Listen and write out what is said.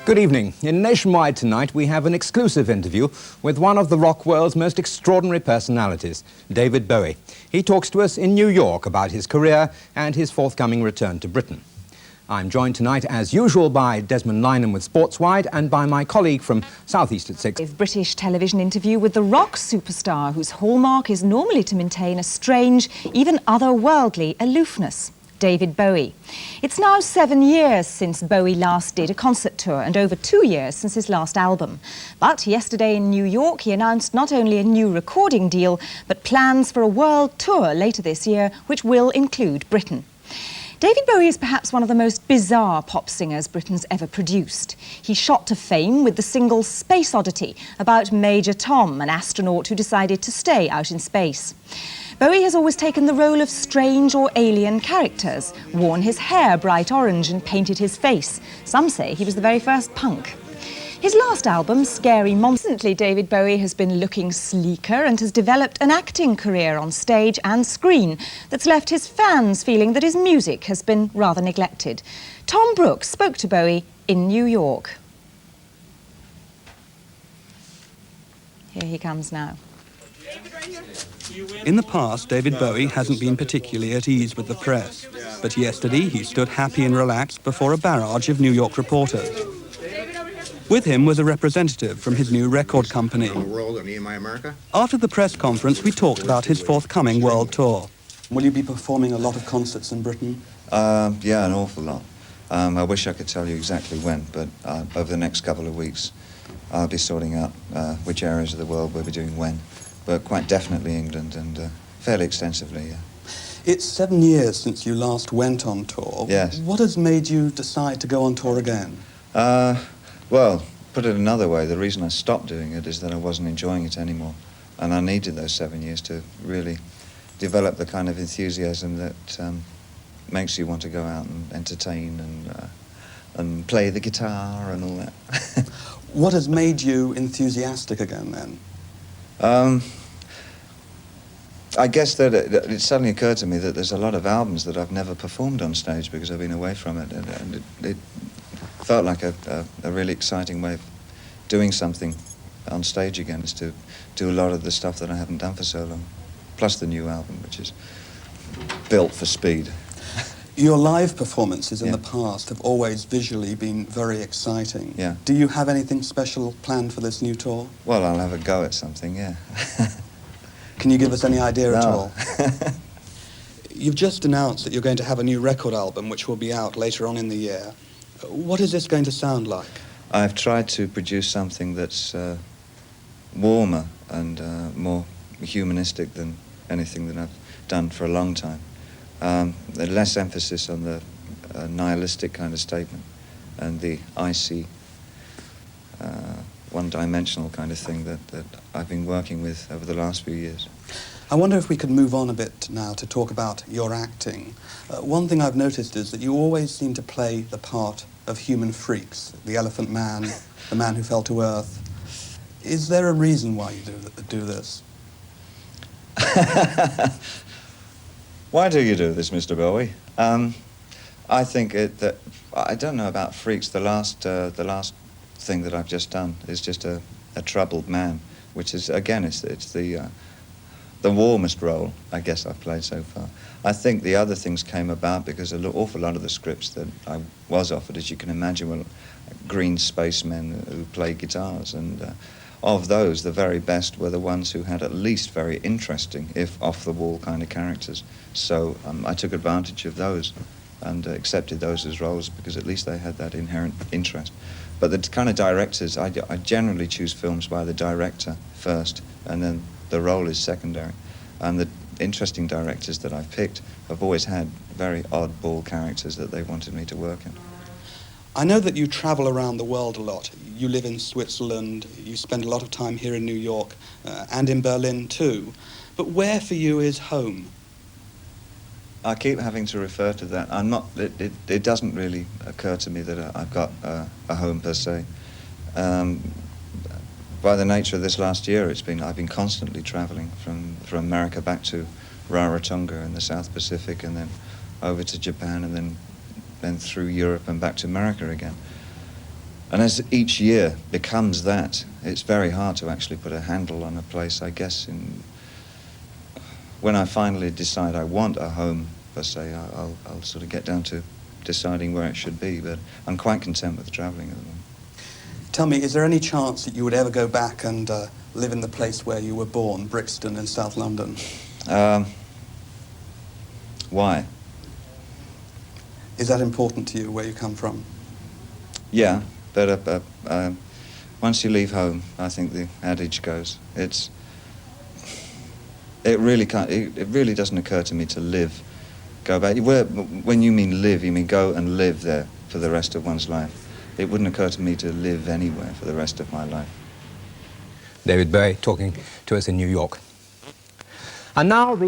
Good evening. In Nationwide tonight, we have an exclusive interview with one of the rock world's most extraordinary personalities, David Bowie. He talks to us in New York about his career and his forthcoming return to Britain. I'm joined tonight, as usual, by Desmond Lynham with Sportswide and by my colleague from Southeast at 6. A British television interview with the rock superstar, whose hallmark is normally to maintain a strange, even otherworldly aloofness. David Bowie. It's now 7 years since Bowie last did a concert tour and over 2 years since his last album. But yesterday in New York he announced not only a new recording deal but plans for a world tour later this year which will include Britain. David Bowie is perhaps one of the most bizarre pop singers Britain's ever produced. He shot to fame with the single Space Oddity about Major Tom, an astronaut who decided to stay out in space. Bowie has always taken the role of strange or alien characters, worn his hair bright orange and painted his face. Some say he was the very first punk. His last album, Scary Monster. Recently, David Bowie has been looking sleeker and has developed an acting career on stage and screen that's left his fans feeling that his music has been rather neglected. Tom Brooks spoke to Bowie in New York. Here he comes now. In the past, David Bowie hasn't been particularly at ease with the press, but yesterday he stood happy and relaxed before a barrage of New York reporters. With him was a representative from his new record company. After the press conference, we talked about his forthcoming world tour. Will you be performing a lot of concerts in Britain? Yeah, an awful lot. I wish I could tell you exactly when, but over the next couple of weeks, I'll be sorting out which areas of the world we'll be doing when. But quite definitely England and fairly extensively, yeah. It's 7 years since you last went on tour. Yes. What has made you decide to go on tour again? Well, put it another way, the reason I stopped doing it is that I wasn't enjoying it anymore. And I needed those 7 years to really develop the kind of enthusiasm that makes you want to go out and entertain and play the guitar and all that. What has made you enthusiastic again, then? I guess that it suddenly occurred to me that there's a lot of albums that I've never performed on stage because I've been away from it, and it felt like a really exciting way of doing something on stage again, is to do a lot of the stuff that I haven't done for so long, plus the new album, which is built for speed. Your live performances in the past have always visually been very exciting. Yeah. Do you have anything special planned for this new tour? Well, I'll have a go at something, yeah. Can you give us any idea at No. all? You've just announced that you're going to have a new record album which will be out later on in the year. What is this going to sound like? I've tried to produce something that's warmer and more humanistic than anything that I've done for a long time. Less emphasis on the nihilistic kind of statement and the icy, one-dimensional kind of thing that I've been working with over the last few years. I wonder if we could move on a bit now to talk about your acting. One thing I've noticed is that you always seem to play the part of human freaks, the elephant man, the man who fell to earth. Is there a reason why you do this? Why do you do this, Mr. Bowie? I think that I don't know about freaks. The last thing that I've just done is just a troubled man, which is, again, it's the warmest role I guess I've played so far. I think the other things came about because an awful lot of the scripts that I was offered, as you can imagine, were green spacemen who played guitars, and of those, the very best were the ones who had at least very interesting, if off-the-wall kind of characters. So I took advantage of those and accepted those as roles because at least they had that inherent interest. But the kind of directors, I generally choose films by the director first, and then the role is secondary. And the interesting directors that I've picked have always had very oddball characters that they wanted me to work in. I know that you travel around the world a lot. You live in Switzerland, you spend a lot of time here in New York, and in Berlin too. But where for you is home? I keep having to refer to that. It doesn't really occur to me that I've got a home per se. By the nature of this last year, I've been constantly traveling from America back to Rarotonga in the South Pacific, and then over to Japan, and then through Europe and back to America again. And as each year becomes that, it's very hard to actually put a handle on a place, I guess. When I finally decide I want a home, per se, I'll sort of get down to deciding where it should be, but I'm quite content with travelling at the moment. Tell me, is there any chance that you would ever go back and live in the place where you were born, Brixton in South London? Why? Is that important to you, where you come from? Yeah, but once you leave home, I think the adage goes, it really doesn't occur to me to go back. When you mean live, you mean go and live there for the rest of one's life. It wouldn't occur to me to live anywhere for the rest of my life. David Bowie talking to us in New York. And now the